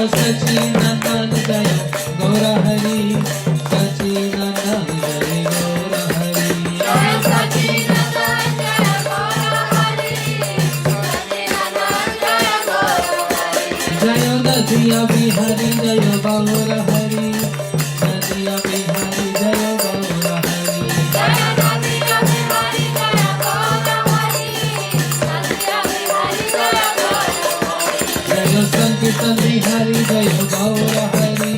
सच्चिदानंद जय गौर हरि सच्चिदानंद जय गौर हरि जय सच्चिदानंद जय गौर हरि सच्चिदानंद जय गौर हरि जय नदिया बिहारी जय गौर हरि नदिया बिहारी जय गौर हरि जय नदिया बिहारी जय गौर हरि नदिया बिहारी जय गौर हरि जय संकीर्तन बिहारी जय गौर हरि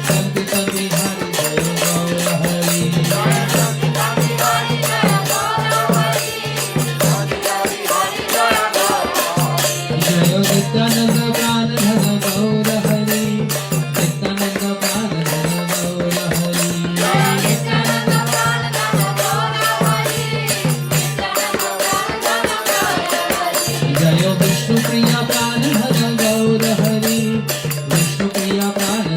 संकीर्तन बिहारी जय गौर हरि जय संकीर्तन बिहारी जय गौर हरि संकीर्तन बिहारी जय गौर हरि जय नित्यानंद प्राण धन गौर हरि नित्यानंद प्राण धन गौर हरि जय नित्यानंद प्राण धन गौर हरि नित्यानंद प्राण धन गौर हरि जय विष्णु प्रिया प्राण धन गौर हरि विष्णु प्रिया प्राण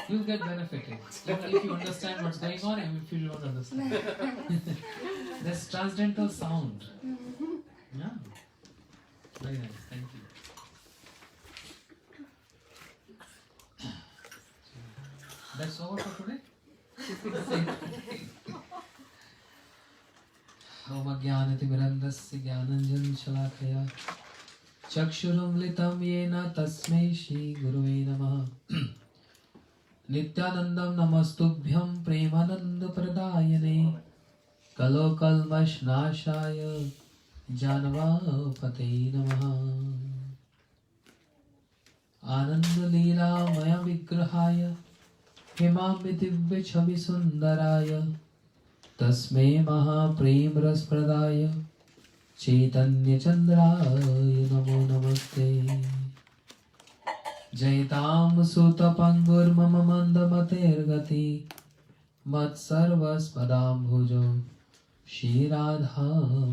You'll get benefited. Even if you understand what's going on, even if you don't understand. There's transcendental sound. Yeah. Very nice. Thank you. That's all for today. Om Ajnanatimirandasya Jnananjana Shalakaya Chakshurumlitam Yena Tasmai Shri Gurave Namaha Nityanandam Namastubhyam Premananda Pradayane Kalokalmashnashaya Janavapate Namaha Ananda Leela Maya Vigrahaya Himambi Divya Chavi Sundaraya Tasme Maha Prem Raspradaya Chaitanya Chandraya Namo Namaste Jaitam Sutta Pangur Mama Manda Mater Gati Mat Sarvas Padam Bhujo Shri Radha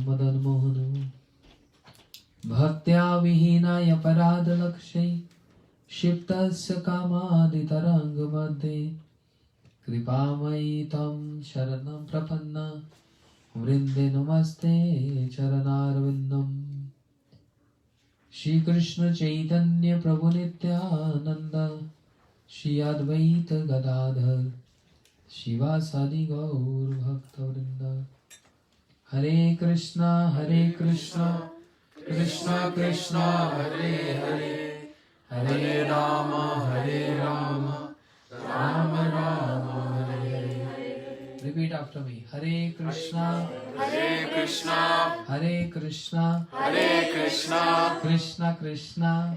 Madan Mohanu Bhaktya Vihinaya Parad Lakshay Shiptasya Kamadi Tarang Madhe Kripamai Tam Sharanam Prapanna Vrinde Namaste Charanarvindam Shri Krishna Chaitanya Prabhu Nityananda Shri Advaita Gadadhar Shivasadi Gaur Bhaktavrinda Hare Krishna Krishna Krishna Hare Hare Hare Rama Rama Rama Hare Hare. Repeat after me. Hare Krishna Hare Krishna Krishna Krishna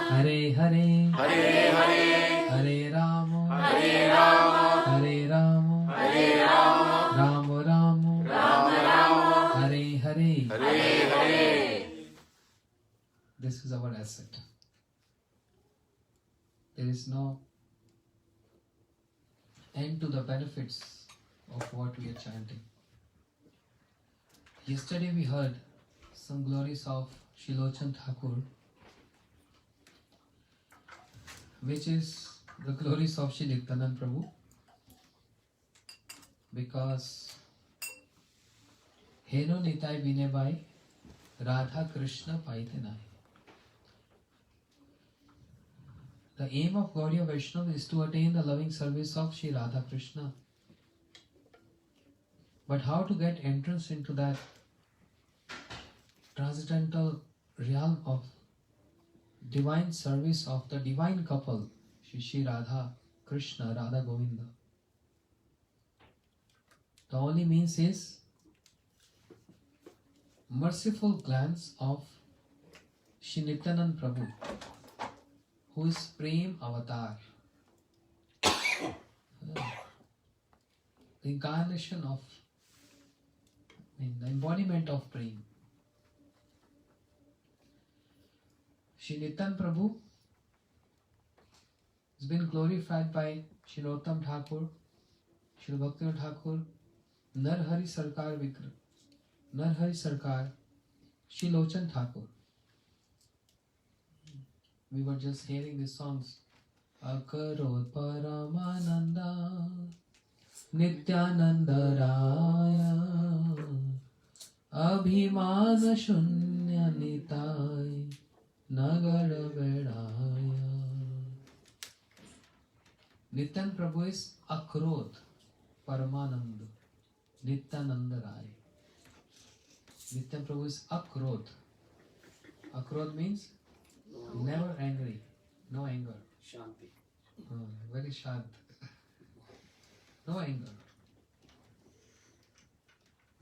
Hare Hare Hare Rama Rama Rama Hare Hare. This is our asset. There is no end to the benefits of what we are chanting. Yesterday we heard some glories of Shilochan Thakur, which is the glories of Shri Nityananda Prabhu, because Heno Nitai Binebai Radha Krishna Paitanai. The aim of Gaudiya Vaishnava is to attain the loving service of Sri Radha Krishna. But how to get entrance into that transcendental realm of divine service of the divine couple, Shri Radha Krishna, Radha Govinda? The only means is merciful glance of Shri Nityanand Prabhu, who is Prem Avatar, the incarnation of, the embodiment of Prem. Shri Nityanand Prabhu has been glorified by Shri Narottam Thakur, Shri Bhaktivinoda Thakur, Narhari Sarkar Vikram, Narhari Sarkar, Shri Lochan Thakur. We were just hearing these songs. Akarot Paramananda Nityananda Raya Abhimana Shunya Nitai Nagara Vedaya. Nityananda Prabhu is Akrot Paramananda Nityananda Raya. Nityananda Prabhu is Akrot. Akrot means never angry, no anger. Shanti. Very shant. No anger.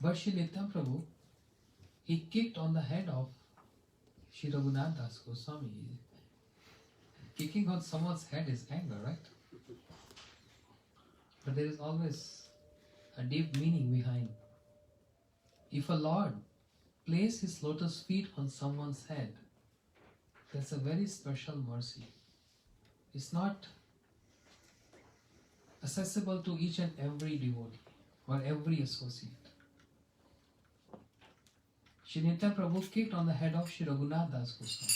But Shri Nityananda Prabhu, he kicked on the head of Shri Raghunath Das Goswami. Kicking on someone's head is anger, right? But there is always a deep meaning behind. If a Lord places his lotus feet on someone's head, that's a very special mercy. It's not accessible to each and every devotee or every associate. Shri Nityananda Prabhu kicked on the head of Shri Raghunath Das Goswami.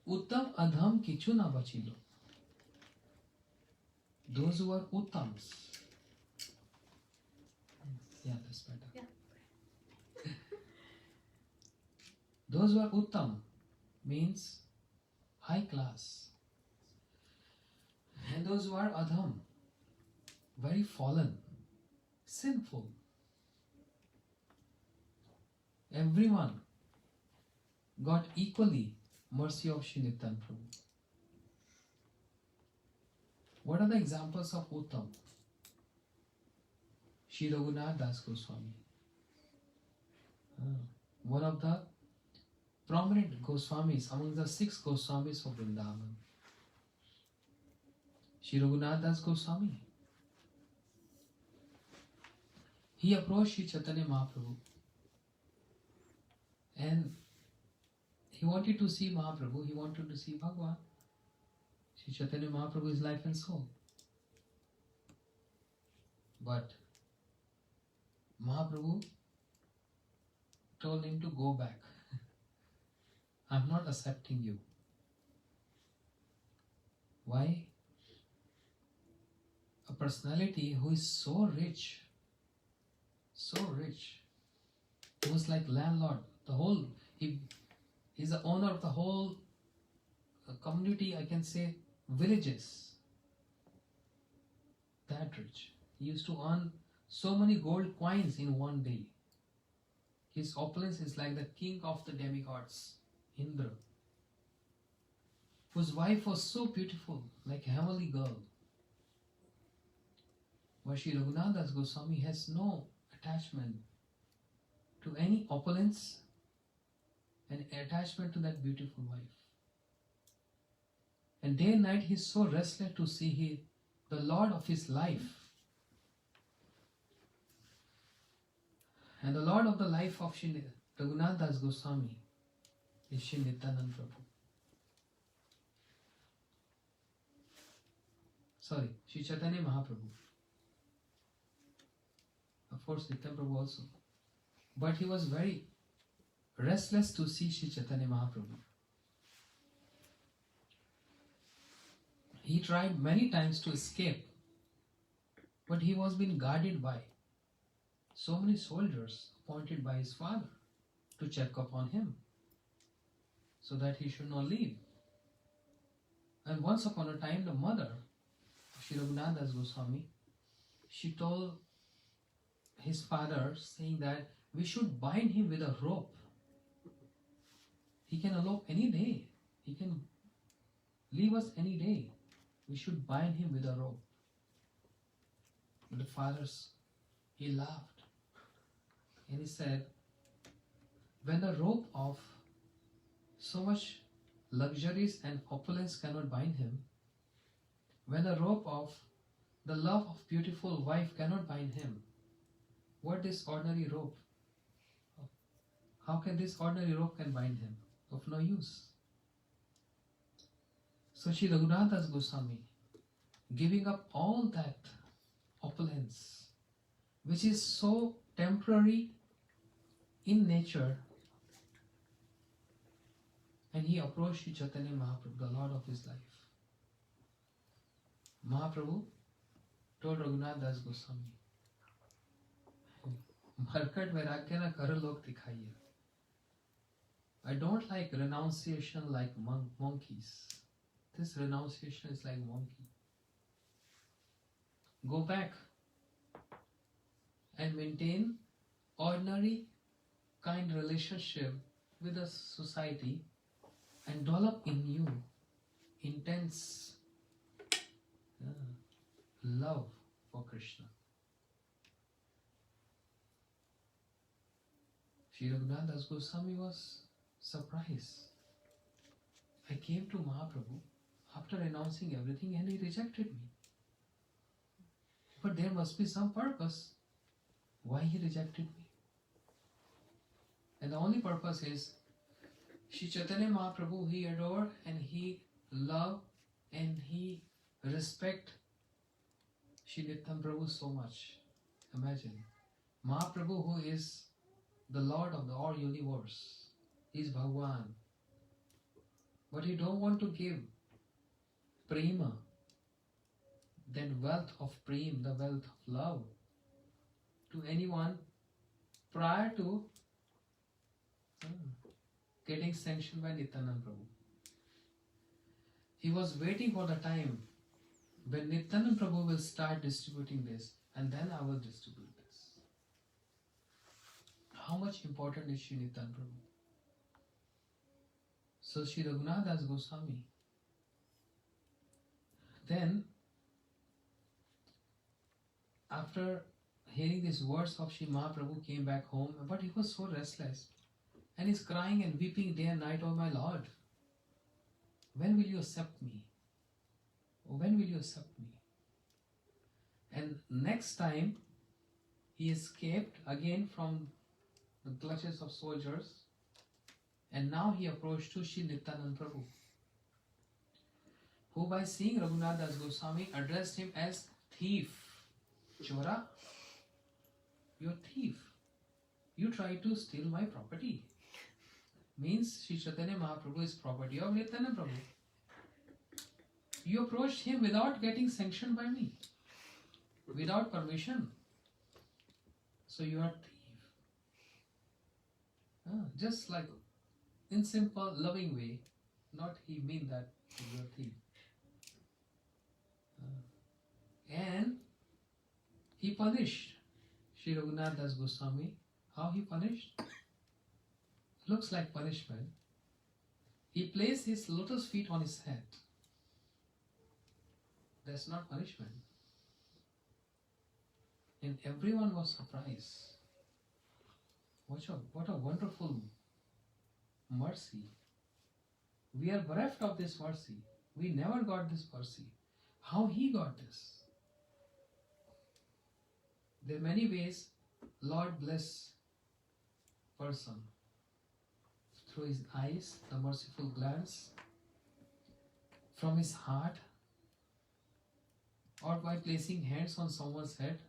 Uttam adham kichu na bachilo. Those who are uttams. Yeah, that's better. Yeah. Those who are uttam means high class. And those who are adham, very fallen, sinful. Everyone got equally mercy of Shri Nityananda Prabhu. What are the examples of uttam? Shri Raghunath Das Goswami, one of the prominent Goswamis among the 6 Goswamis of Vrindavan. Shri Raghunath Das Goswami, he approached Shri Chaitanya Mahaprabhu and he wanted to see Mahaprabhu, he wanted to see Bhagavan. Shri Chaitanya Mahaprabhu is life and soul. But Mahaprabhu told him to go back. I'm not accepting you. Why? A personality who is so rich, he was like landlord. He is the owner of the whole community, I can say villages. That rich. He used to earn so many gold coins in one day. His opulence is like the king of the demigods, Indra, whose wife was so beautiful, like a heavenly girl. But Shri Raghunath Das Goswami has no attachment to any opulence and attachment to that beautiful wife. And day and night he is so restless to see the Lord of his life. And the Lord of the life of Shri Raghunath Das Goswami is Shri Nityananda Prabhu. Sorry, Shri Chaitanya Mahaprabhu. Of course, Nityananda Prabhu also. But he was very restless to see Shri Chaitanya Mahaprabhu. He tried many times to escape But he was being guarded by so many soldiers appointed by his father to check upon him so that he should not leave. And once upon a time, the mother, Shri Raghunath Das Goswami, she told his father, saying that we should bind him with a rope. He can elope any day. He can leave us any day. We should bind him with a rope. But the fathers, he laughed. And he said, when the rope of so much luxuries and opulence cannot bind him, when the rope of the love of beautiful wife cannot bind him, what this ordinary rope? How can this ordinary rope can bind him? Of no use. So Sri Raghunath Das Goswami, giving up all that opulence, which is so temporary in nature, and he approached Sri Chaitanya Mahaprabhu, the Lord of his life. Mahaprabhu told Raghunath Das Goswami, मरकट वैराग्य ना कर लोग दिखाइए. I don't like renunciation like monkeys. This renunciation is like monkey. Go back and maintain ordinary kind relationship with the society and develop in you intense love for Krishna. Sri Raghunath Das Goswami was surprised. I came to Mahaprabhu after renouncing everything and he rejected me. But there must be some purpose why he rejected me. And the only purpose is Sri Chaitanya Mahaprabhu, he adored and he loved and he respect Sri Nityananda Prabhu so much. Imagine, Mahaprabhu, who is the Lord of the all universe, he is Bhagwan. But he don't want to give prema, that wealth of prem, the wealth of love, to anyone prior to getting sanctioned by Nityananda Prabhu. He was waiting for the time when Nityananda Prabhu will start distributing this, and then I will distribute this. How much important is Sri Nityananda Prabhu? So Sri Raghunath Das Goswami, then after hearing these words of Sri Mahaprabhu, came back home, but he was so restless and he's crying and weeping day and night, oh my Lord, when will you accept me? When will you accept me? And next time he escaped again from the clutches of soldiers, and now he approached to Sri Nityananda Prabhu, who by seeing Raghunath Das Goswami addressed him as thief. Chora, you're thief. You try to steal my property. Means Sri Chaitanya Mahaprabhu is property of Nityananda Prabhu. You approached him without getting sanctioned by me, without permission. So you are thief. Just like in simple, loving way, not he mean that you are thief. And he punished Sri Raghunath Das Goswami. How he punished? Looks like punishment. He placed his lotus feet on his head. That's not punishment. And everyone was surprised. What a wonderful mercy. We are bereft of this mercy. We never got this mercy. How he got this? There are many ways Lord bless person. Through his eyes, the merciful glance, from his heart, or by placing hands on someone's head.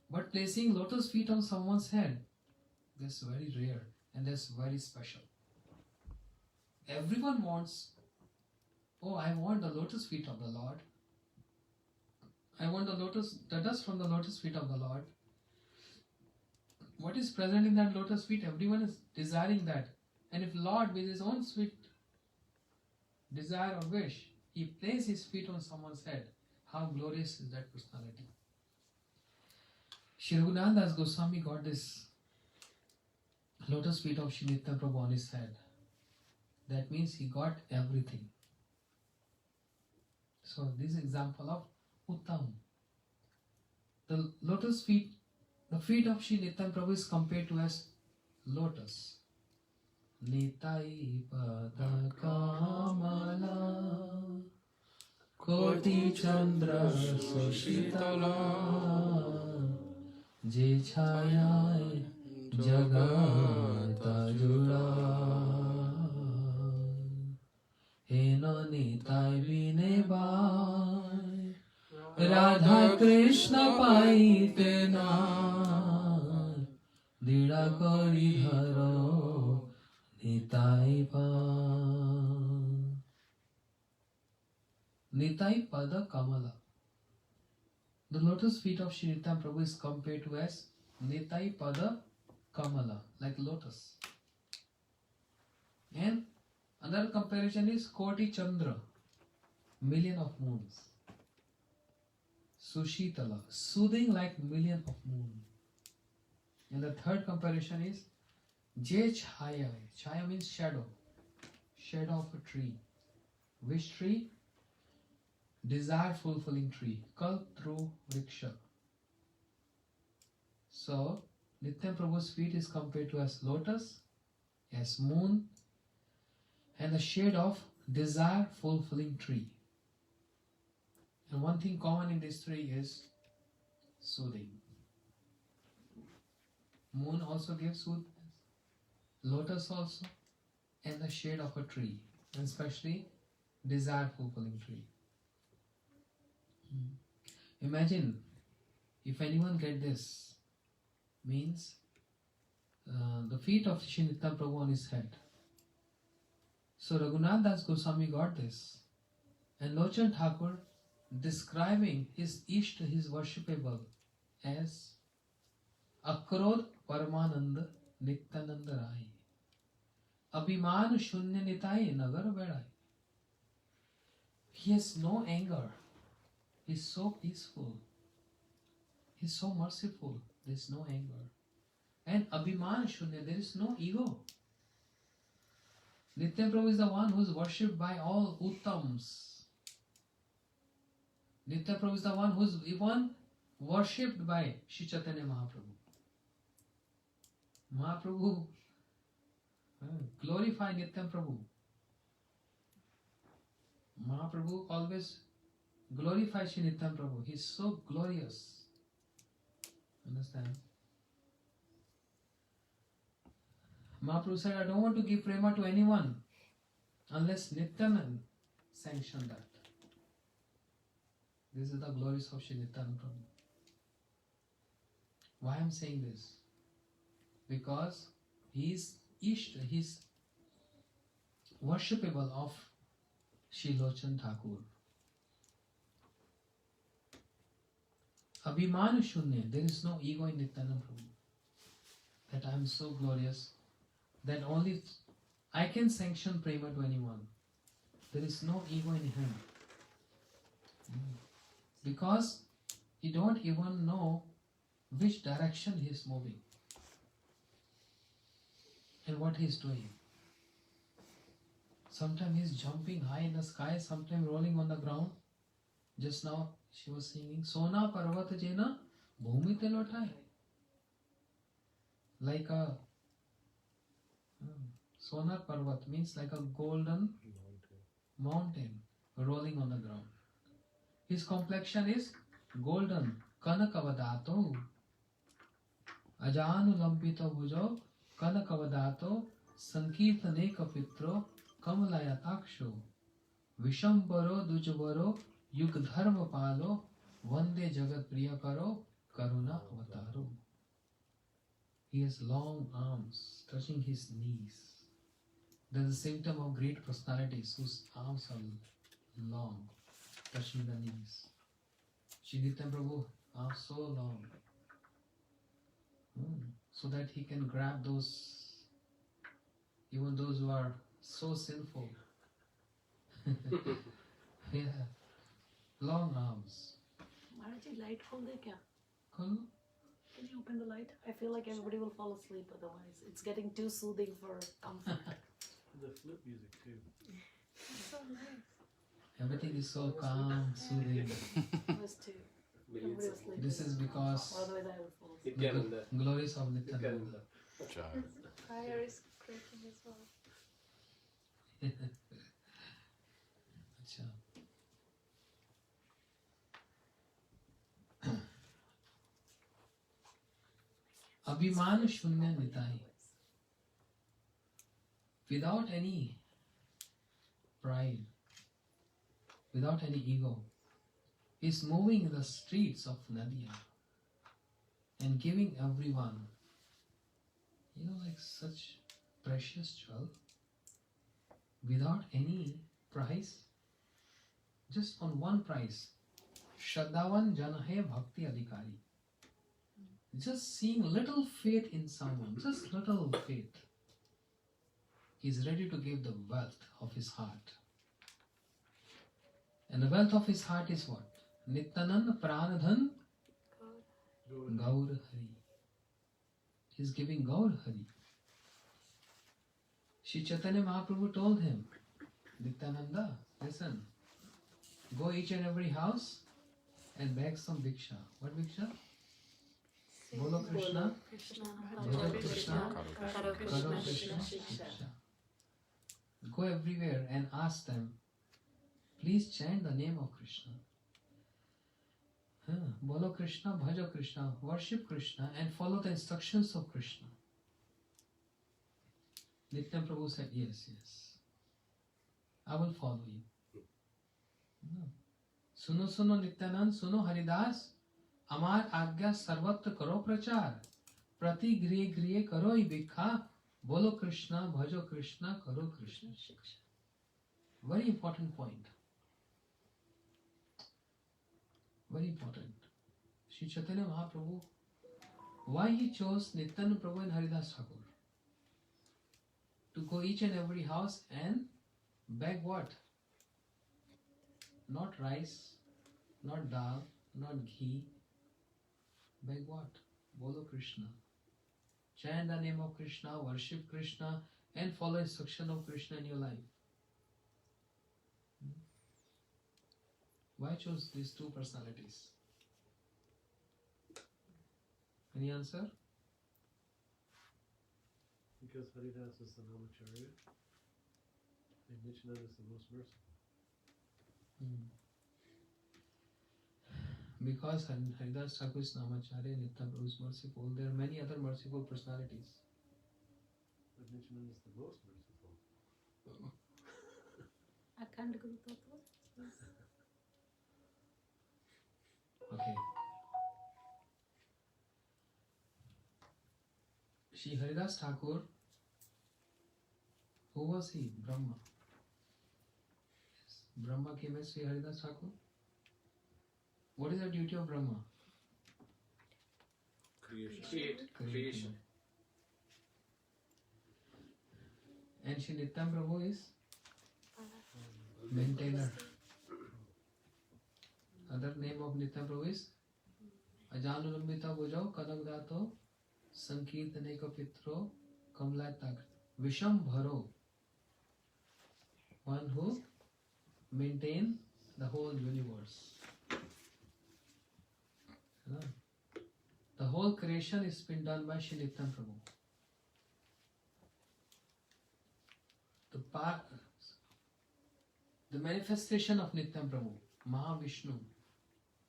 But placing lotus feet on someone's head, that's very rare and that's very special. Everyone wants, oh, I want the lotus feet of the Lord. I want the dust from the lotus feet of the Lord. What is present in that lotus feet? Everyone is desiring that. And if Lord, with his own sweet desire or wish, he placed his feet on someone's head, how glorious is that personality? Shri Raghunath Das Goswami got this lotus feet of Shri Nitya Prabhu on his head. That means he got everything. So this is example of Uttam. The lotus feet, the feet of Shri Nitya Prabhu is compared to as lotus. Nitai pada kamala koti chandra sushitala je chhaya jagata jura hena nitai vine bai Radha Krishna paite na dida kari dharo nitai pa Nitai pada kamala. The lotus feet of Shri Nitya Prabhu is compared to as Nitai pada kamala, like lotus. And another comparison is Koti Chandra, million of moons. Sushitala, soothing like million of moon. And the third comparison is Je Chhaya. Chhaya means shadow. Shadow of a tree. Which tree? Desire fulfilling tree. Kaltru Vriksha. So, Nitya Prabhu's feet is compared to as lotus, as moon, and the shade of desire fulfilling tree. And one thing common in these three is soothing. Moon also gives soothness, lotus also, and the shade of a tree, and especially desire fulfilling tree. Imagine if anyone get this, means the feet of Shri Nitya Prabhu on his head. So Raghunath Das Goswami got this, and Lochan Thakur describing his Ishta, his worshipable, as Akrodh Paramanand Nityananda Rai Abhiman Shunya Nitai Nagar Vedai. He has no anger. He is so peaceful. He is so merciful. There is no anger. And Abhiman Shunya, there is no ego. Nitya Prabhu is the one who is worshipped by all Uttams. Nitya Prabhu is the one who is even worshipped by Shri Chaitanya Mahaprabhu. Mahaprabhu glorify Nitya Prabhu. Mahaprabhu always glorifies Shri Nitya Prabhu. He is so glorious. Understand? Mahaprabhu said, I don't want to give prema to anyone unless Nityanand sanctioned that. This is the glories of Shri Nityananda Prabhu. Why I am saying this? Because he is Ishta, he is worshipable of Shri Lochan Thakur. Abhiman Shunya, there is no ego in Nityananda Prabhu. That I am so glorious, that only I can sanction prema to anyone. There is no ego in him. Because he don't even know which direction he is moving and what he is doing. Sometimes he is jumping high in the sky, sometimes rolling on the ground. Just now she was singing Sona Parvat Jena Bhumi Te Lotai. Like a Sonar Parvat means like a golden mountain rolling on the ground. His complexion is golden. Kanakavadato Ajanu Lampito Bhujo Kanakavadato Sankirtane Kapitro Kamalaya-taksho Vishambaro Dujavaro Yugdharma Palo Vande Jagat Priyakaro Karuna Avataro. He has long arms touching his knees. That is a symptom of great personalities whose arms are long, touching the knees. Shri Nityananda Prabhu asked so long, so that he can grab those, even those who are so sinful. Yeah, long arms. Maharaj, light hold hai kya? Kolo? Can you open the light? I feel like everybody will fall asleep otherwise. It's getting too soothing for comfort. The flute music too. So nice. Everything is so calm, soothing. It was too. Everybody was sleeping. This is because Or otherwise I would fall asleep. Nityananda. the glories of Nityananda. Nityananda. Fire is creating as well. अच्छा अभिमान शून्य Nitai, without any pride, without any ego, is moving in the streets of Nadia and giving everyone, like such precious jewel, without any price, just on one price. Shraddhavan Jana hai Bhakti Adhikari. Just seeing little faith in someone, just little faith, he's ready to give the wealth of his heart. And the wealth of his heart is what? Nityananda Pranadhan Gaur Hari. He's giving Gaur Hari. Shri Chaitanya Mahaprabhu told him, Nityananda, listen, go each and every house and beg some bhiksha. What bhiksha? Bolo Krishna, Krishna, Bolo Krishna, Karo Karo Krishna, Krishna, Shiksha. Shiksha. Go everywhere and ask them, please chant the name of Krishna. Bolo Krishna, Bhajo Krishna, worship Krishna and follow the instructions of Krishna. Nityananda Prabhu said, yes, I will follow you. Suno suno Nityanand, suno Haridas, Amar Agya Sarvatra Karo Prachar, Prati Griye Griye Karo Ibikha, Bolo Krishna, Bhajo Krishna, Karo Krishna. Very important point. Very important. Shri Chaitanya Mahaprabhu, why he chose Nityananda Prabhu and Haridas Thakur? To go each and every house and beg what? Not rice, not dal, not ghee. Beg what? Bolo Krishna. Chant the name of Krishna, worship Krishna, and follow instruction of Krishna in your life. Why chose these two personalities? Any answer? Because Haridas is the Namacharya and Nityananda is the most merciful. Because Haridas Thakur is Namacharya, Nityananda Prabhu is merciful, there are many other merciful personalities. But Nityananda is the most merciful. Akhand Guru Tattva. Okay. Shri Haridas Thakur, who was he? Brahma. Yes. Brahma came as Shri Haridas Thakur. What is the duty of Brahma? Creation. And Shri Nityananda Prabhu is maintainer. Other name of Nityananda Prabhu is Ajanulambita Bhujao Kadagdato Sankirtaneka Pitro Kamlatak Vishambharo. One who maintains the whole universe. The whole creation is been done by Shri Nityananda Prabhu. The manifestation of Nityananda Prabhu, Mahavishnu,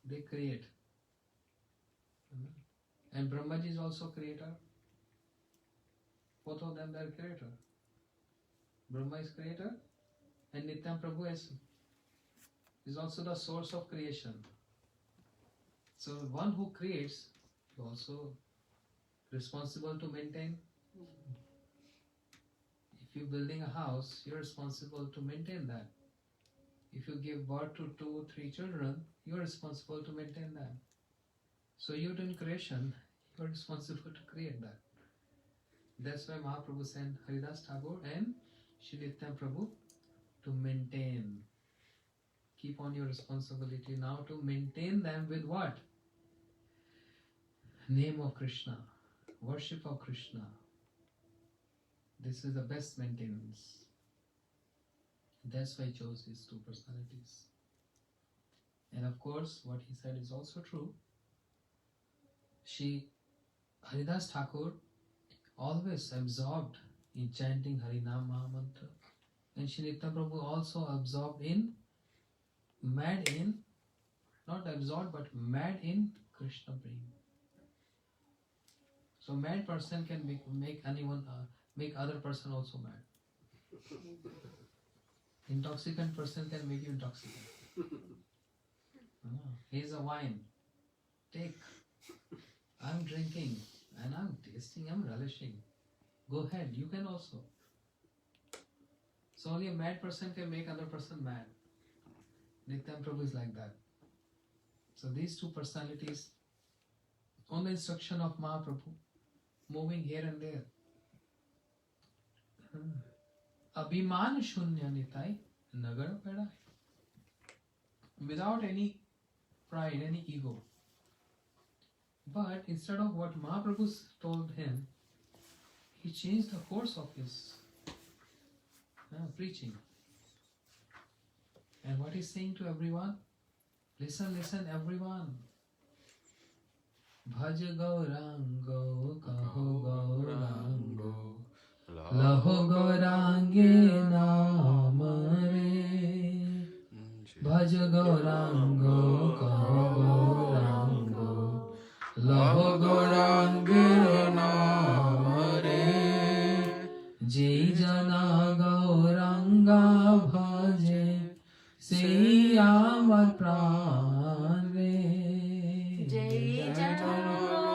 they create. And Brahmaji is also creator. Both of them they are creator. Brahma is creator and Nityananda Prabhu is also the source of creation. So one who creates is also responsible to maintain. If you're building a house, you're responsible to maintain that. If you give birth to 2-3 children, you are responsible to maintain them. So you're doing creation, you are responsible to create that. That's why Mahaprabhu sent Haridas Thakur and Shri Nityananda Prabhu to maintain. Keep on your responsibility now to maintain them with what? Name of Krishna, worship of Krishna. This is the best maintenance. That's why he chose these two personalities. And of course, what he said is also true. Haridas Thakur always absorbed in chanting Harinam Mahamantra. And Shri Nityananda Prabhu also mad in Krishna Prem. So mad person can make other person also mad. Intoxicant person can make you intoxicant. Here's a wine. Take. I'm drinking and I'm tasting, I'm relishing. Go ahead, you can also. So only a mad person can make other person mad. Nityananda Prabhu is like that. So these two personalities, on the instruction of Mahaprabhu, moving here and there. Abhiman shunya nitai nagara padai. Without any pride, any ego. But instead of what Mahaprabhu told him, he changed the course of his preaching. And what he's saying to everyone? Listen, everyone. Bhaj Gaurango, Kaho Gaurango, Laho Gaurange Namare. Bhaj Gaurango, Kaho Gaurango, Laho Gaurange Namare. Jai Jana Gauranga Bhaje, Se Amar Prane. Jai Jana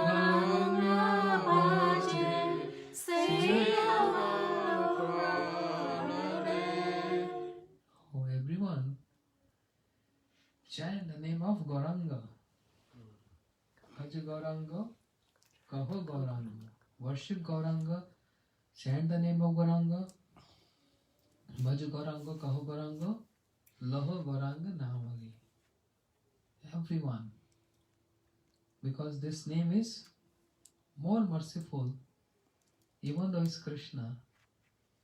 Gauranga Bhaje, Se Amar Prane. Oh, everyone, chant the name of Gauranga. Bhaj Gauranga, Kaho Gauranga. Worship Gauranga, chant the name of Gauranga. Bhaj Gauranga, Kaho Gauranga, Laho Gauranga Namari. Everyone. Because this name is more merciful, even though it's Krishna.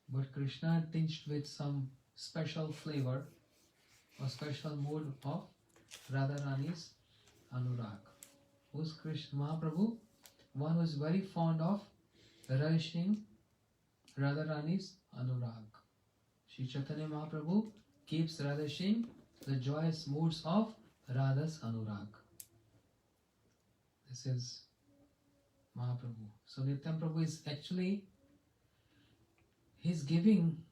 But Krishna tinged with some special flavor or special mood of Radharani's Anurag. Who's Krishna Mahaprabhu? One who is very fond of relishing Radharani's Anurag. Shri Chaitanya Mahaprabhu keeps relishing the joyous moods of Radha's Anurag. This is Mahaprabhu. So Nityananda Prabhu is actually, he's giving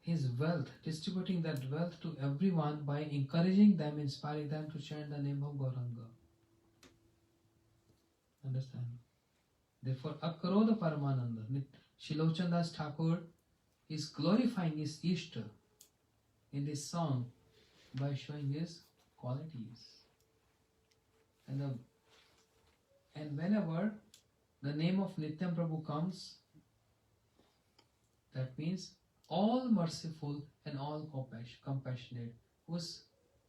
his wealth, distributing that wealth to everyone by encouraging them, inspiring them to chant the name of Gauranga. Understand? Therefore, Akaroda Paramananda, Shilochan Das Thakur is glorifying his Ishta in this song by showing his qualities. And whenever the name of Nityam Prabhu comes, that means all merciful and all compassionate, who's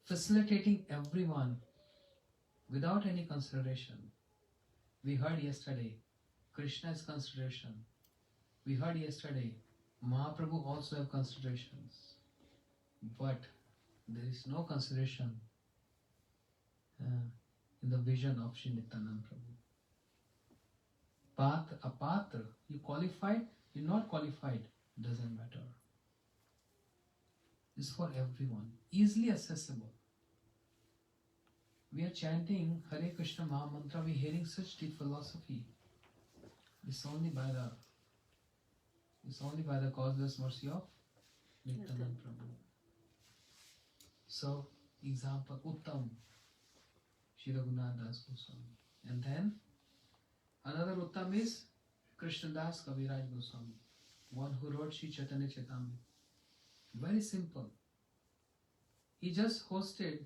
facilitating everyone without any consideration. We heard yesterday Krishna's consideration. We heard yesterday Mahaprabhu also have considerations. But there is no consideration in the vision of Sri Nityananda Prabhu. A patra, you qualified, you're not qualified, doesn't matter. It's for everyone, easily accessible. We are chanting Hare Krishna Mahamantra, we're hearing such deep philosophy. It's only by the causeless mercy of Nityananda Prabhu. So, example, Uttam, Shri Raghunath Das Goswami. And then, another Uttam is Krishna Das Kaviraj Goswami, one who wrote Shri Chaitanya Chaitamrita. Very simple. he just hosted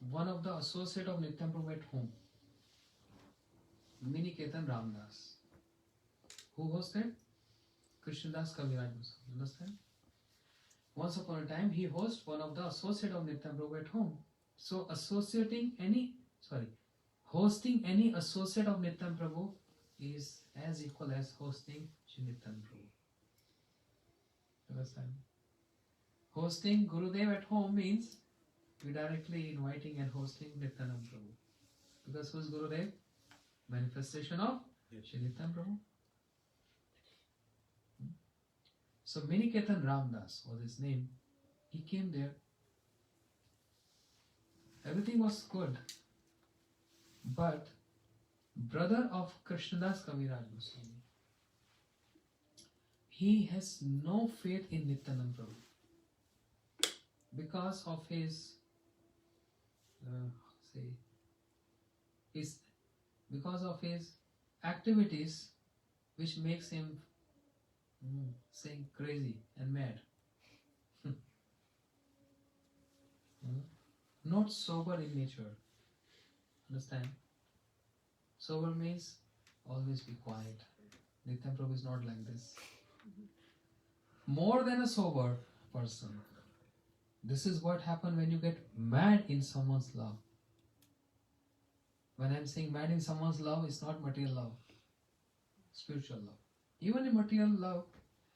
one of the associate of Nityam Prabhu at home, Miniketan Ramdas. Who hosted? Krishnadas Kaviraj Goswami. Understand? Once upon a time, he hosted one of the associate of Nityam Prabhu at home. So, hosting any associate of Nityam Prabhu is as equal as hosting Shri Nityam Prabhu. Understand? Hosting Gurudev at home means we directly inviting and hosting Nityananda Prabhu. Because who is Gurudev? Manifestation of Shri Nityananda Prabhu. So Miniketan Ramdas was his name. He came there. Everything was good. But brother of Krishnadas Kaviraj Goswami, he has no faith in Nityananda Prabhu because of his because of his activities, which makes him saying crazy and mad. Not sober in nature. Understand? Sober means always be quiet. Nityam Prabhu is not like this. More than a sober person. This is what happens when you get mad in someone's love. When I'm saying mad in someone's love, it's not material love. Spiritual love. Even in material love,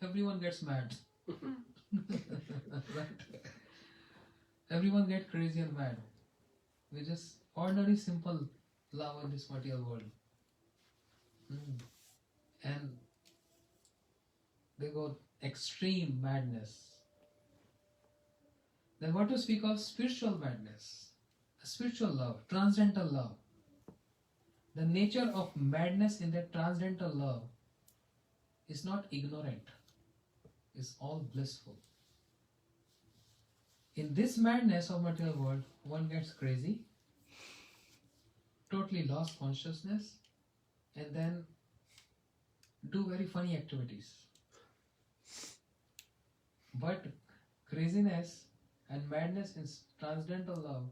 everyone gets mad. Right? Everyone gets crazy and mad. We just ordinary simple love in this material world. And they go extreme madness. Then what to speak of spiritual madness? Spiritual love, transcendental love. The nature of madness in that transcendental love is not ignorant. It's all blissful. In this madness of material world, one gets crazy, totally lost consciousness, and then do very funny activities. But craziness and madness in transcendental love,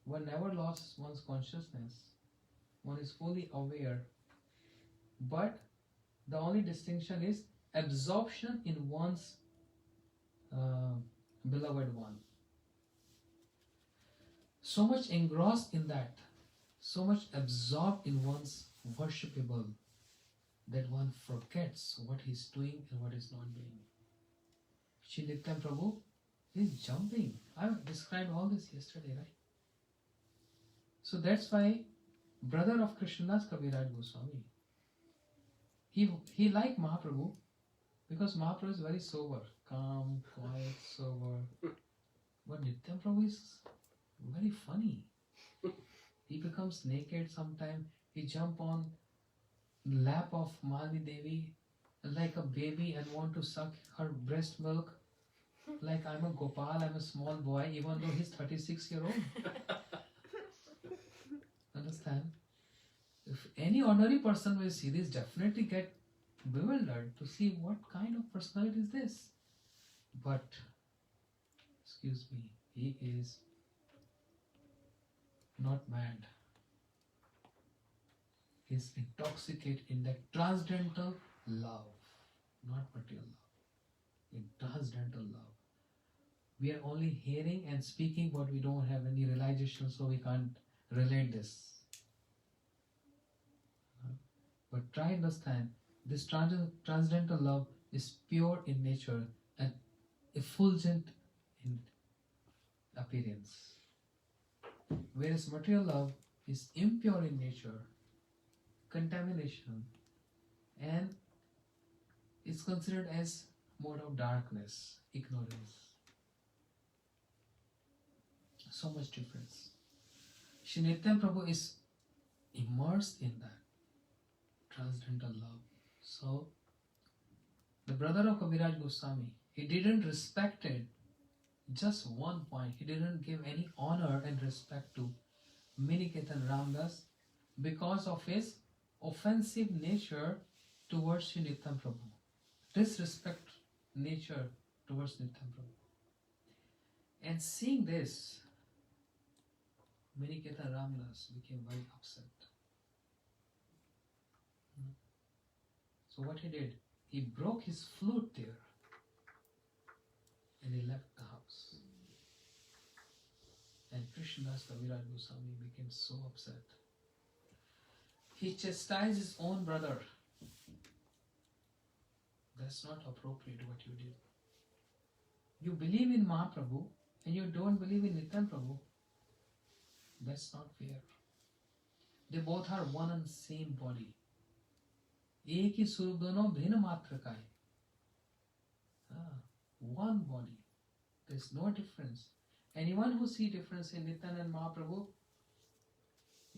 one never lost one's consciousness. One is fully aware. But the only distinction is absorption in one's beloved one. So much engrossed in that, so much absorbed in one's worshipable, that one forgets what he's doing and what he's not doing. Shri Nityam Prabhu is jumping. I described all this yesterday, right? So that's why brother of Krishnadas Kaviraj Goswami, he liked Mahaprabhu because Mahaprabhu is very sober, calm, quiet, sober. But Nityam Prabhu is very funny. He becomes naked sometime. He jump on lap of Malini Devi like a baby and want to suck her breast milk. Like I'm a Gopal, I'm a small boy, even though he's 36-year-old. Understand? If any ordinary person will see this, definitely get bewildered to see what kind of personality is this. But, excuse me, he is not mad. He is intoxicated in that transcendental love, not material love. In transcendental love. We are only hearing and speaking, but we don't have any realization, so we can't relate this. But try and understand, this transcendental love is pure in nature and effulgent in appearance. Whereas material love is impure in nature, contamination, and is considered as mode of darkness, ignorance. So much difference. Shri Nityam Prabhu is immersed in that transcendental love. So, the brother of Kaviraj Goswami, he didn't respect it. Just one point, he didn't give any honor and respect to Miniketan Ramdas because of his offensive nature towards Shri Nityam Prabhu. Disrespect nature towards Nityan Prabhu. And seeing this, Maniketa Ramdas became very upset. So what he did, he broke his flute there and he left the house. And Krishnadas Kaviraj Goswami became so upset. He chastised his own brother. That's not appropriate what you did. You believe in Mahaprabhu and you don't believe in Nityan Prabhu. That's not fair. They both are one and same body. एक ही स्वरूप दोनों भिन्न मात्र का है. One body. There's no difference. Anyone who see difference in Nityan and Mahaprabhu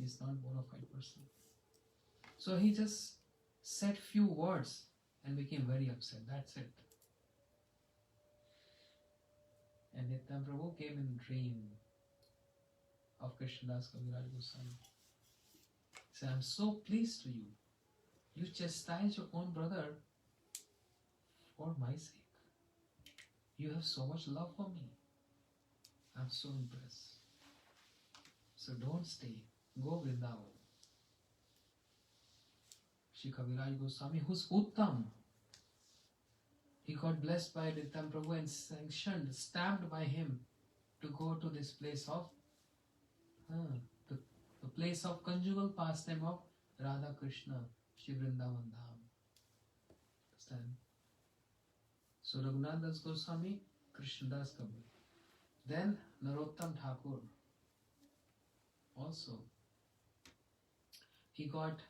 is not bona fide person. So he just said few words and became very upset. That's it. And Nityan Prabhu came in dream of Krishnadas Kaviraj Goswami. He said, I'm so pleased to you. You chastise your own brother for my sake. You have so much love for me. I'm so impressed. So don't stay. Go Vrindavan. Shri Kaviraj Goswami, who's Uttam, he got blessed by Nityan Prabhu and sanctioned, stamped by him to go to this place of the place of conjugal pastime of Radha Krishna, Shri Vrindavan Dham. Understand? So Raghunath Das Goswami, Krishnadas Kabir. Then Narottam Thakur also. He got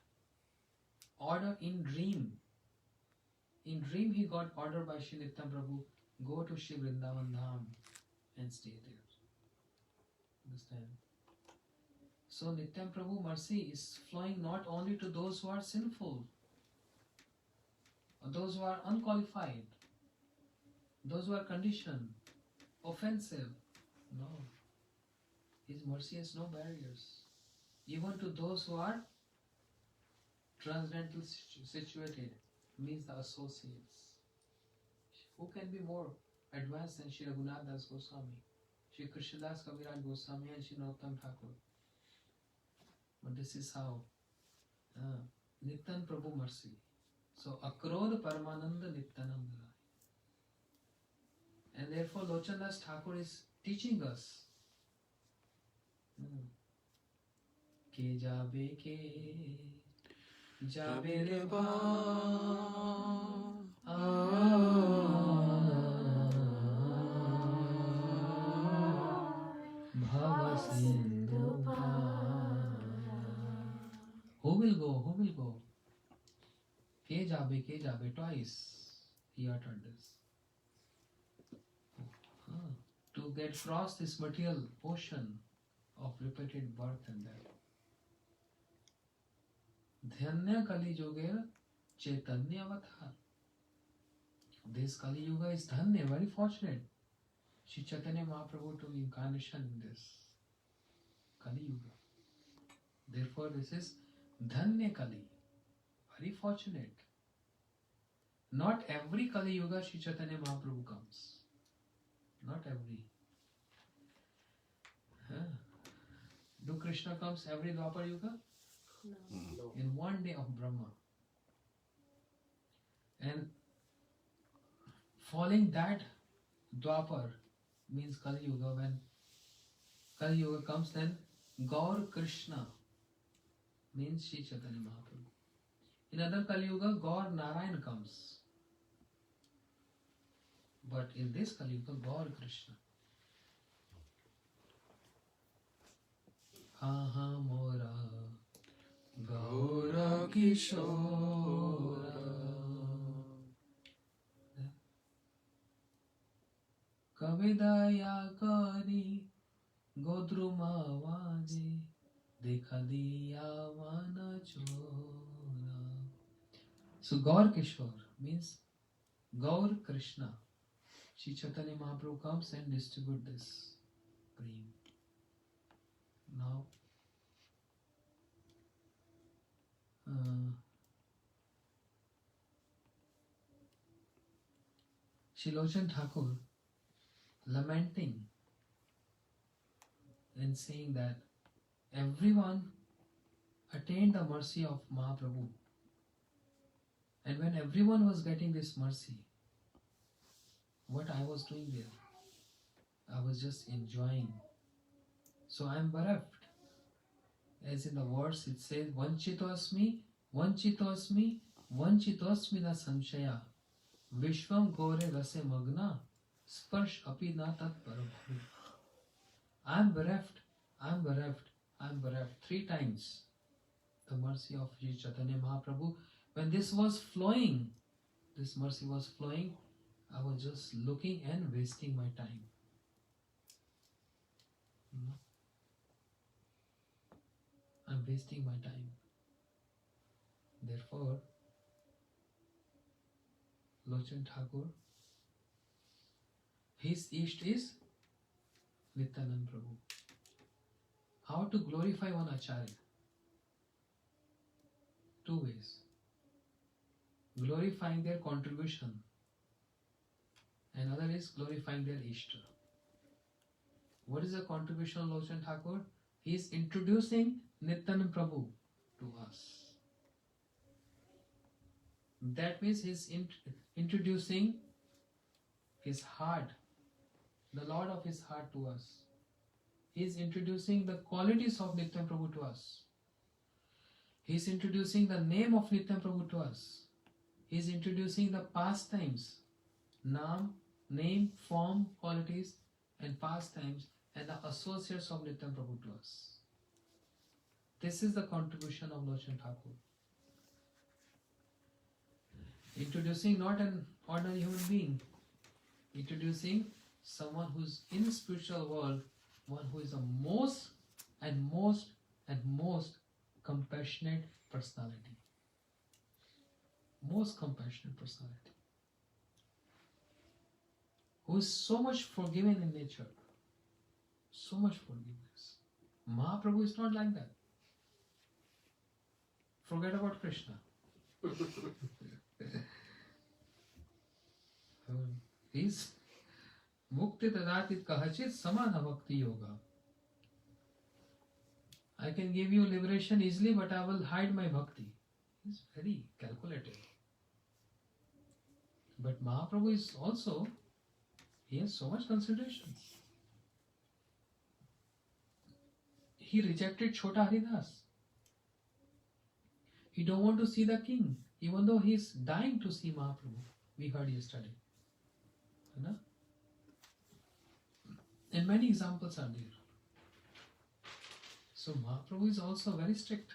order in dream. In dream he got order by Shri Nityan Prabhu, go to Shri Vrindavan Dham and stay there. Understand? So Nityan Prabhu mercy is flowing not only to those who are sinful, or those who are unqualified, those who are conditioned, offensive. No. His mercy has no barriers. Even to those who are transcendental situated, means the associates. Who can be more advanced than Shri Raghunath Das Goswami, Shri Krishnadas Kaviraj Goswami and Shri Narottam Thakur? But this is how Nityan Prabhu mercy. So Akrodh Paramananda Nityananda. And therefore Lochandas Thakur is teaching us ke jabe re ba bhava sindhu pa. Who will go? Who will go? Ke jabe, twice he uttered this. To get across this material ocean of repeated birth and death. Dhanya Kali Yoger Chaitanya Avatar. This Kali Yuga is Dhanya, very fortunate. Shri Chaitanya Mahaprabhu took incarnation in this Kali Yuga. Therefore this is Dhanya Kali. Very fortunate. Not every Kali Yuga Shri Chaitanya Mahaprabhu comes. Not every. Do Krishna comes every Dwapar Yuga? No. In one day of Brahma. And following that Dwapar means Kali Yuga. When Kali Yuga comes, then Gaur Krishna means Shri Chaitanya Mahaprabhu. In other Kali Yuga, Gaur Narayan comes. But in this Kali Yuga, Gaur Krishna. Aha Mora Gaura Kishora. Kavidaya Kari Godruma Vaje Dekha Diya Vana Chora. So Gaur Kishore means Gaur Krishna. Shri Chaitanya Mahaprabhu comes and distribute this cream. Now, Shilochan Thakur lamenting and saying that everyone attained the mercy of Mahaprabhu. And when everyone was getting this mercy, what I was doing there? I was just enjoying. So I am bereft. As in the verse it says, Vanchitosmi, Vanchitosmi, Vanchitosmi na sanshaya, Vishwam gore rase magna, Sparsh api na tat parabhavi. I am bereft, I am bereft, I am bereft. 3 times the mercy of Sri Chaitanya Mahaprabhu. When this was flowing, this mercy was flowing, I was just looking and wasting my time. I'm wasting my time. Therefore, Lochan Thakur, his Ishta is Nityanand Prabhu. How to glorify one Acharya? 2 ways. Glorifying their contribution, and other is glorifying their Ishta. What is the contribution of Lochan Thakur? He is introducing Nityanand Prabhu to us. That means he is introducing his heart, the Lord of his heart to us. He is introducing the qualities of Nityanand Prabhu to us. He is introducing the name of Nityanand Prabhu to us. He is introducing the pastimes, name, form, qualities, and pastimes, and the associates of Nityanand Prabhu to us. This is the contribution of Lochan Thakur. Introducing not an ordinary human being, introducing someone who's in the spiritual world, one who is the most and most and most compassionate personality. Most compassionate personality. Who is so much forgiving in nature. So much forgiveness. Mahaprabhu is not like that. Forget about Krishna. He's Mukti Tadatit Kahachit Samana Bhakti Yoga. I can give you liberation easily, but I will hide my bhakti. He's very calculated. But Mahaprabhu is also, he has so much consideration. He rejected Chota Haridas. He don't want to see the king, even though he is dying to see Mahaprabhu. We heard yesterday. You know? And many examples are there. So Mahaprabhu is also very strict.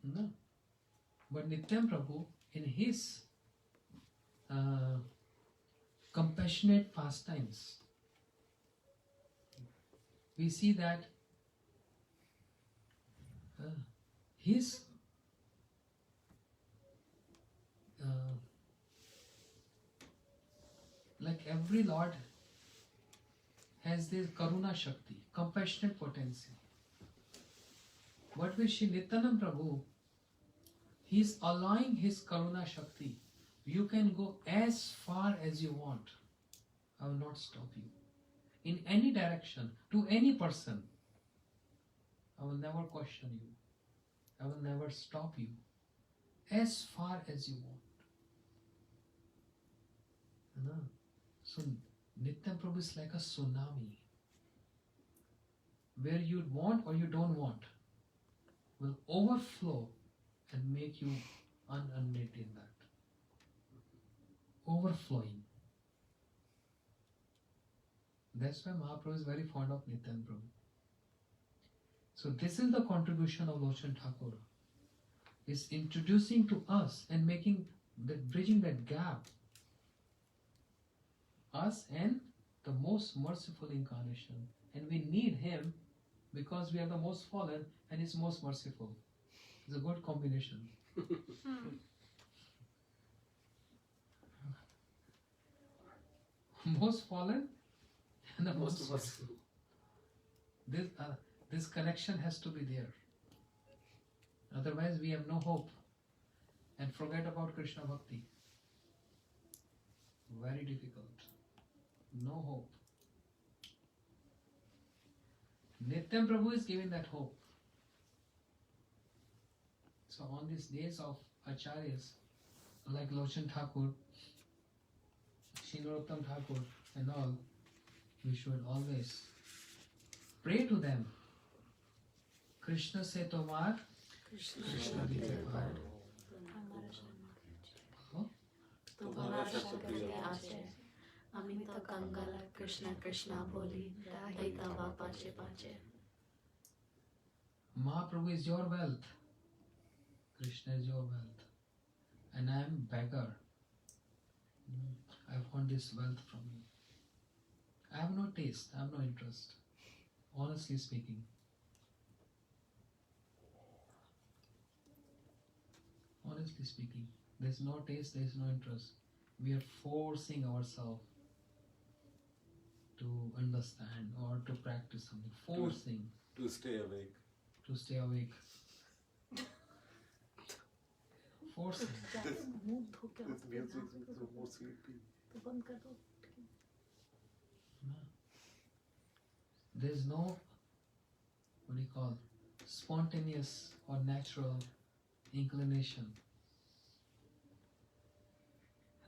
No. But Nityanand Prabhu, in his compassionate pastimes, we see that his like every Lord has this Karuna Shakti, compassionate potency. But with Shri Nityanand Prabhu, he is allowing his Karuna Shakti. You can go as far as you want. I will not stop you. In any direction, to any person. I will never question you. I will never stop you. As far as you want. You know? So Nityanand Prabhu is like a tsunami. Where you want or you don't want will overflow and make you unended in that. Overflowing. That's why Mahaprabhu is very fond of Nityanand Prabhu. So this is the contribution of Lochan Thakur. Is introducing to us and making that, bridging that gap. Us and the most merciful incarnation. And we need him because we are the most fallen and he's most merciful. It's a good combination. Most fallen and the most merciful. This connection has to be there. Otherwise we have no hope. And forget about Krishna Bhakti. Very difficult. No hope. Nityam Prabhu is giving that hope. So on these days of Acharyas, like Lochan Thakur, Shinarottam Thakur and all, we should always pray to them. Krishna se tomar, Krishna dite par. तुम्हारा शब्द के आचे Amit Kangal Krishna Krishna बोली दैता वा पाचे पाचे. Mahaprabhu is your wealth. Krishna is your wealth. And I am beggar. I want this wealth from you. I have no taste, I have no interest. Honestly speaking. Honestly speaking. There is no taste, there is no interest. We are forcing ourselves to understand or to practice something. Forcing To stay awake. to stay awake. Forcing. मुंह धो के This music makes me more sleepy. तो बंद कर दो. There is no, what do you call, spontaneous or natural inclination.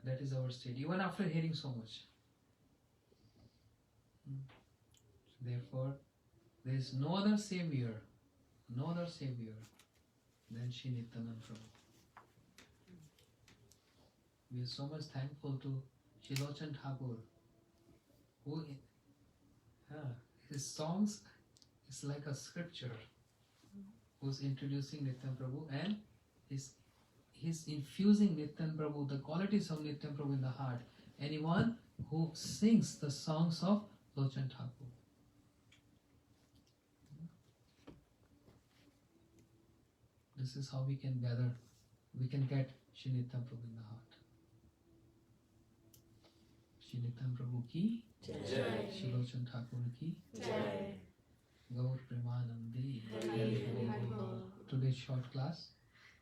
That is our state, even after hearing so much. Therefore, there is no other savior than Shri Nityananda Prabhu. We are so much thankful to Shri Lochan Thakur, who his songs is like a scripture, who's introducing Nityan Prabhu and he's infusing Nityan Prabhu, the qualities of Nityan Prabhu in the heart. Anyone who sings the songs of Lochan Thakur. This is how we can get Shri Nityan Prabhu in the heart. Shri Nityan Prabhu ki Jai. Shri Lochan Thakur ki Jai. Gaur Premanandi. Hari Hari Bol. Today's short class.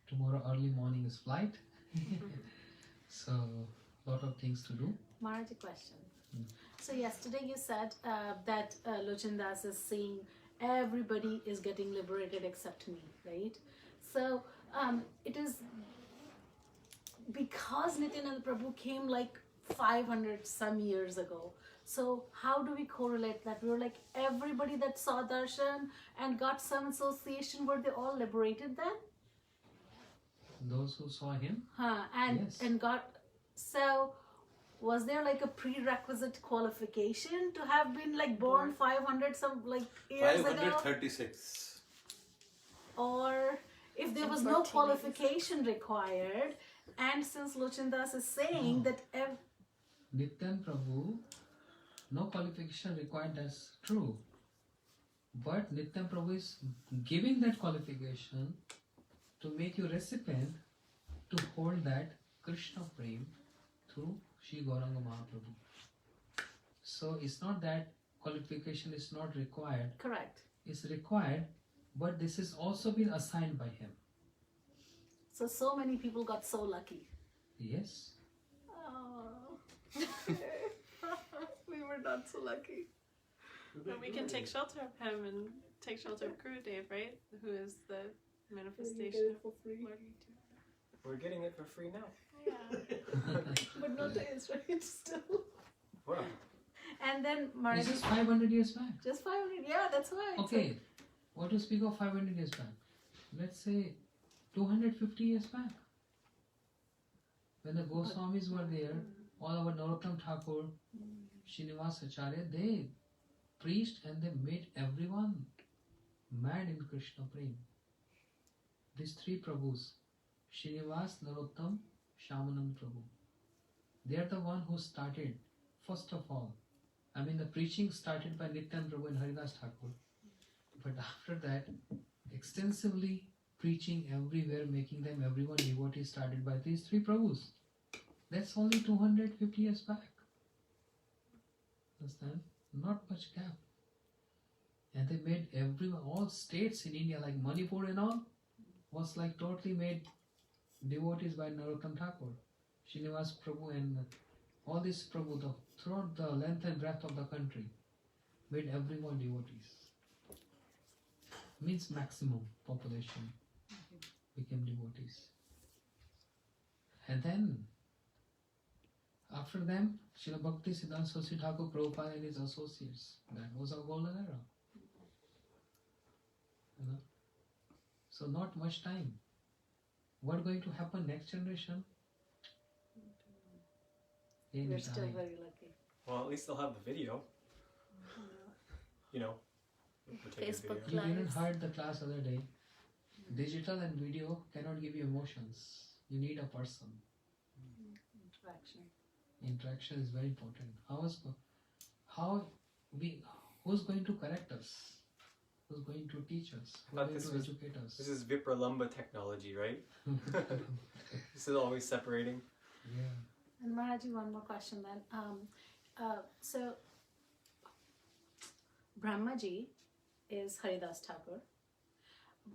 Tomorrow early morning is flight. So lot of things to do. Maharaj, a question. So yesterday you said that Lochan Das is saying everybody is getting liberated except me, right? So it is because Nityananda Prabhu came like 500 some years ago. So how do we correlate that? We were like everybody that saw darshan and got some association, were they all liberated then? Those who saw him, Yes. And got, so was there like a prerequisite qualification to have been like born 500 some like years ago? 536. Or if there was no qualification required, and since Lochan Das is saying that Nityan Prabhu, no qualification required, that's true. But Nityan Prabhu is giving that qualification to make you recipient to hold that Krishna Prem through Shri Gauranga Mahaprabhu. So it's not that qualification is not required, correct. it's required, but this is also been assigned by him. So many people got so lucky. Yes. Oh. We were not so lucky. But we can take shelter of him and take shelter of Gurudev, right? Who is the manifestation of Lord Nitya. We're getting it for free now. Yeah. But no taste, right? Still. Wow. And then Maharaj, This is 500 years back. just 500, yeah, that's why. it's Okay, what to speak of 500 years back? Let's say 250 years back. When the Goswamis were there, all our Narottam Thakur, Srinivas Acharya, they preached and they made everyone mad in Krishna Prem. These three Prabhus, Srinivas, Narottam, Shyamanand Prabhu, they are the one who started, first of all. I mean, the preaching started by Nityan Prabhu and Haridas Thakur. But after that, extensively preaching everywhere, making them everyone devotee started by these three Prabhus. That's only 250 years back. Understand? Not much gap. And they made everyone, all states in India, like Manipur and all, was like totally made devotees by Narottam Thakur, Srinivas Prabhu and All this Prabhu, throughout the length and breadth of the country, made everyone devotees. Means maximum population became devotees. And then, after them, Srila Bhakti Siddhanta Saraswati Thakur Prabhupada and his associates. That was our golden era. You know? So not much time. What going to happen next generation? We're still very lucky. Well, at least they'll have the video. You know. we'll take a Facebook video. You didn't Lives. heard the class other day. Digital and video cannot give you emotions. You need a person. Interaction. Interaction is very important. Who's going to correct us? Who's going to teach us? Who's But going this to was- educate us? This is Vipralamba technology, right? This is always separating. Yeah. And Maharaji, one more question then. So, Brahmaji is Haridas Thakur,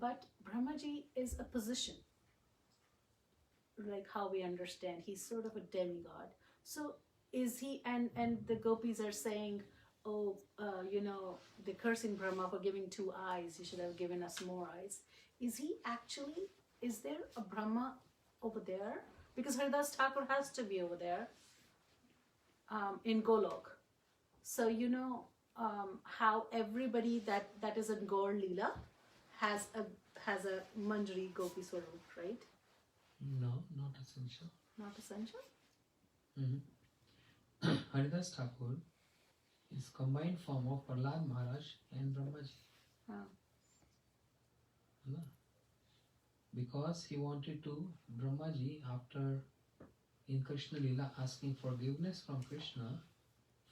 but Brahmaji is a position, like how we understand. He's sort of a demigod. So, is he, and the gopis are saying, oh, they're cursing Brahma for giving 2 eyes. He should have given us more eyes. Is there a Brahma over there? Because Haridas Thakur has to be over there in Golok. So how everybody that is in Gaur Leela has a Manjari Gopi Swarup, right? No, not essential. Not essential? Haridas Thakur is combined form of Prahlad Maharaj and Brahmaji. Oh. No. Because he wanted to, Brahmaji, after in Krishna Lila asking forgiveness from Krishna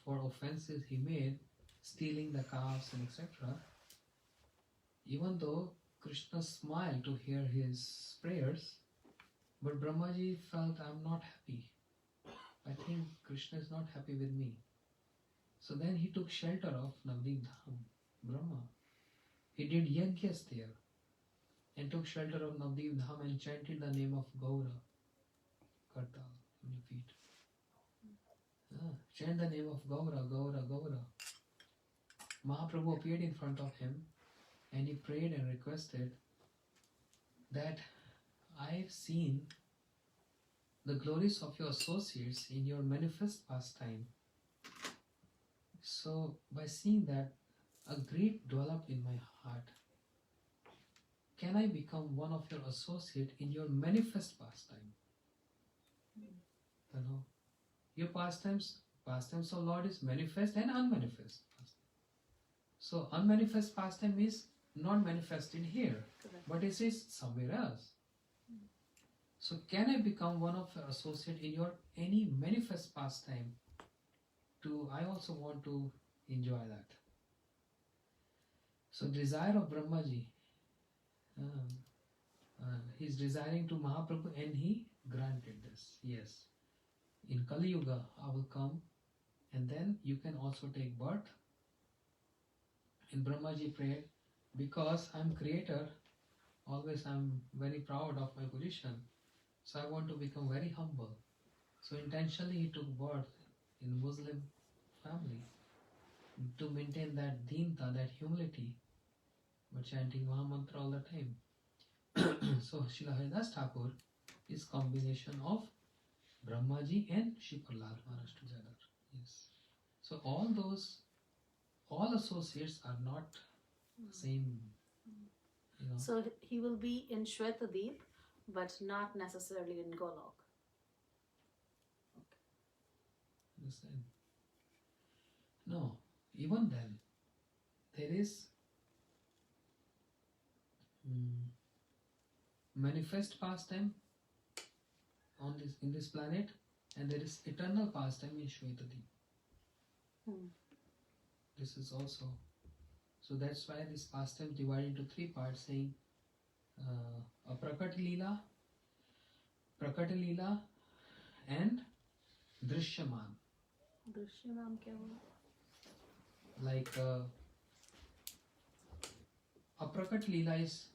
for offenses he made, stealing the calves and etc. Even though Krishna smiled to hear his prayers, but Brahmaji felt, I'm not happy. I think Krishna is not happy with me. So then he took shelter of Navdeep Dham, Brahma. He did yajnas there and took shelter of Navdeep Dham and chanted the name of Gaura. Karta, repeat. Chant the name of Gaura, Gaura, Gaura. Mahaprabhu appeared in front of him and he prayed and requested that I've seen the glories of your associates in your manifest pastime. So by seeing that, a grief developed in my heart. Can I become one of your associate in your manifest pastime? You know, your pastimes of Lord is manifest and unmanifest. So unmanifest pastime is not manifested here, Correct. but it is somewhere else. So can I become one of your associate in your any manifest pastime? I also want to enjoy that. So desire of Brahmaji, he's desiring to Mahaprabhu and he granted this. Yes, in Kali Yuga I will come and then you can also take birth. And Brahmaji prayed, because I'm creator, always I'm very proud of my position. So I want to become very humble. So intentionally he took birth in Muslim family to maintain that dhinta, that humility, but chanting Mahamantra all the time. So Srila Haridas Thakur is combination of Brahmaji and Shri Prahlad Maharaj together. Yes. So all associates are not same. You know. So he will be in Shwetadeep, but not necessarily in Golok. Understand? No, even then, there is manifest pastime in this planet, and there is eternal pastime in Shwetadeep. This is also, so that's why this pastime is divided into 3 parts, saying a Prakat Leela, and Drishyaman. Drishyam kya hua? Like a Prakat Leela is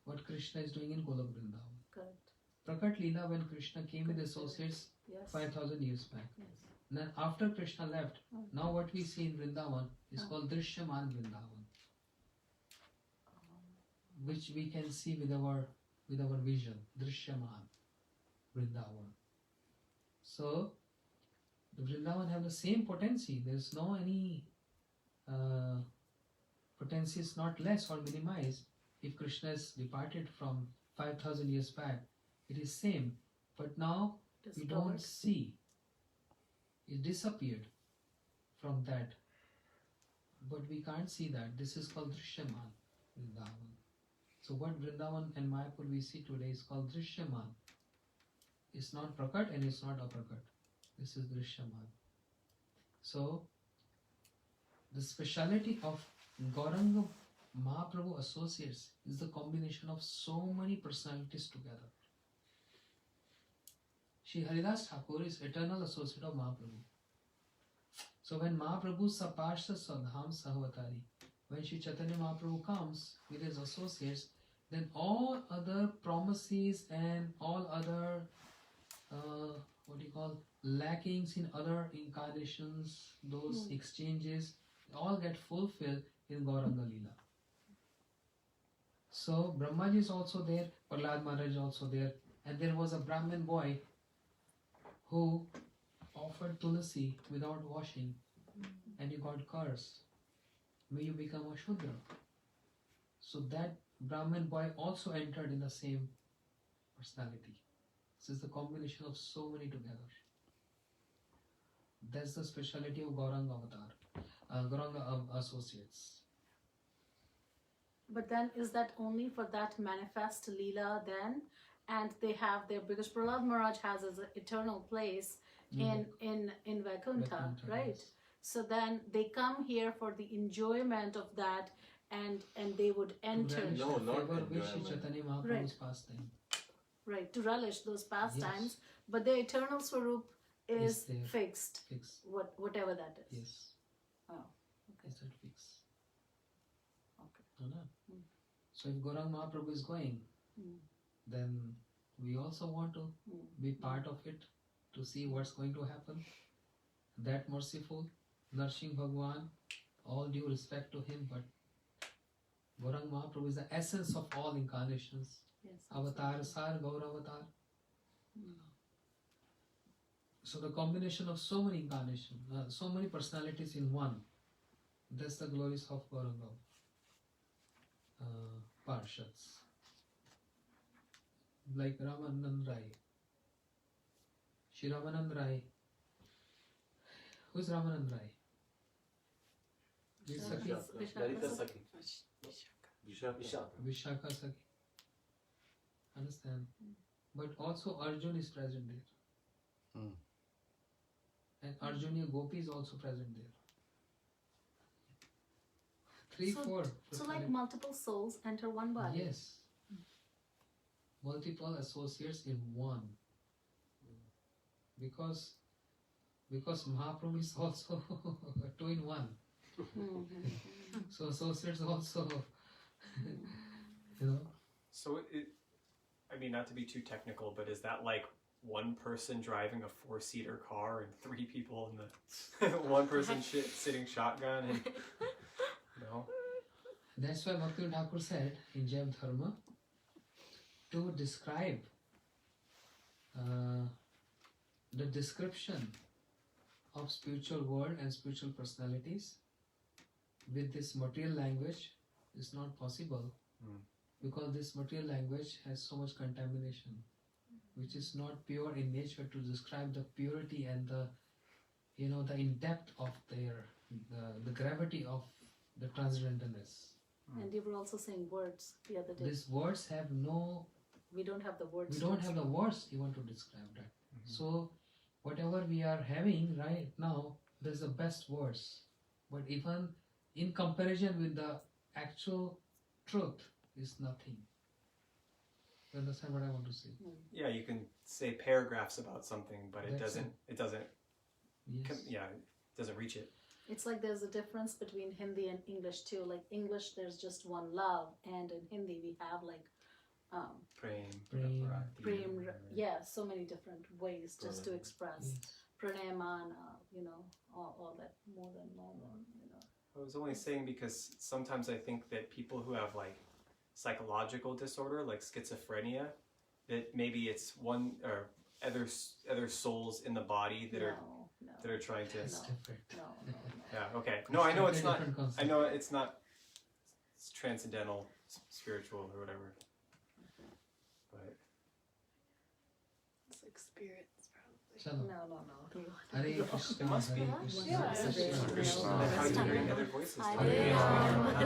what Krishna is doing in Golok Vrindavan. Correct. Prakat Leela, when Krishna came with associates Yes. 5,000 years back. Yes. Then after Krishna left, Mm. now what we see in Vrindavan is Mm. called Drishyaman Vrindavan, which we can see with our vision. Drishyaman Vrindavan. So the Vrindavan have the same potency. There is no any potency is not less or minimized. If Krishna is departed from 5,000 years back, it is same. But now we don't Discovered. see. It disappeared from that. But we can't see that. This is called Drishyaman Vrindavan. So what Vrindavan and Mayapur we see today is called Drishyaman. It's not Prakat and it's not Aprakat. This is Drishyaman. So the speciality of Gauranga Mahaprabhu associates is the combination of so many personalities together. Shri Haridas Thakur is eternal associate of Mahaprabhu. So when Mahaprabhu Saparsha Swadham Sahavatari, when Shri Chaitanya Mahaprabhu comes with his associates, then all other promises and all other lackings in other incarnations, those exchanges, all get fulfilled in Gauranga Leela. So Brahmaji is also there, Prahlad Maharaj is also there, and there was a Brahmin boy who offered tulasi without washing, and he got cursed. May you become a Shudra. So that Brahmin boy also entered in the same personality. This is the combination of so many together. That's the speciality of Gauranga Avatar, Gauranga associates. But then is that only for that manifest Leela then? And they have their, because Prahlad Maharaj has his eternal place in Vaikuntha, Vaikuntha, right? yes. So then they come here for the enjoyment of that, and they would enter, relish No, the not favor which Shri enjoyment. Chaitanya Mahaprabhu's pastime. right, to relish those pastimes, Yes. but the eternal Swarup is Is there. fixed, Fix. whatever that is. Yes. Oh, okay. Is that fix? Okay. No, no. Mm. So if Gauranga Mahaprabhu is going, Mm. then we also want to Mm. be part of it, to see what's going to happen. That merciful, nourishing Bhagwan, all due respect to him, but Gauranga Mahaprabhu is the essence of all incarnations. Yes. Avatar, Sar, Gaur Avatar. So the combination of so many incarnations, so many personalities in one, that's the glories of Gauranga Parshads. Like Ramanand Rai. Shri Ramanand Rai. Who is Ramanand Rai? This Sakhi. Larita Sakhi. Vishaka. Vishaka Sakhi. Understand? But also Arjun is present there. And Arjunia Gopi is also present there. 3, 4. So like multiple souls enter one body. Yes. Multiple associates in one. Because Mahaprabhu is also 2 in 1. So associates also, So, I mean, not to be too technical, but is that like one person driving a 4-seater car and 3 people in the one person sitting shotgun? And no. That's why Bhakti Thakur said in Jaiv Dharma, to describe the description of spiritual world and spiritual personalities with this material language is not possible, because this material language has so much contamination, which is not pure in nature to describe the purity and the in depth of the gravity of the transcendentness. And you were also saying words the other day. These words have no. We don't have the words. We to don't have the words even to describe that. So whatever we are having right now, there's the best words, but even in comparison with the actual truth is nothing. You understand what I want to say? Yeah, you can say paragraphs about something, but it That's doesn't. It doesn't. Yes. It doesn't reach it. It's like there's a difference between Hindi and English too. Like English, there's just one love, and in Hindi we have like Prem. prem, yeah, so many different ways just to express pranamana, you know, all that more than, you know. I was only saying because sometimes I think that people who have like psychological disorder, like schizophrenia, that maybe it's one or other souls in the body that are trying to. It's different. No. Yeah. Okay. No, I know it's not. Different concept. I know it's not. It's transcendental, spiritual, or whatever. But It's like spirits, probably. Chalo. No. Hare Krishna. It must be. Hare Krishna. Yeah. Hare Krishna. that's how you're hearing other voices. Hare Rama,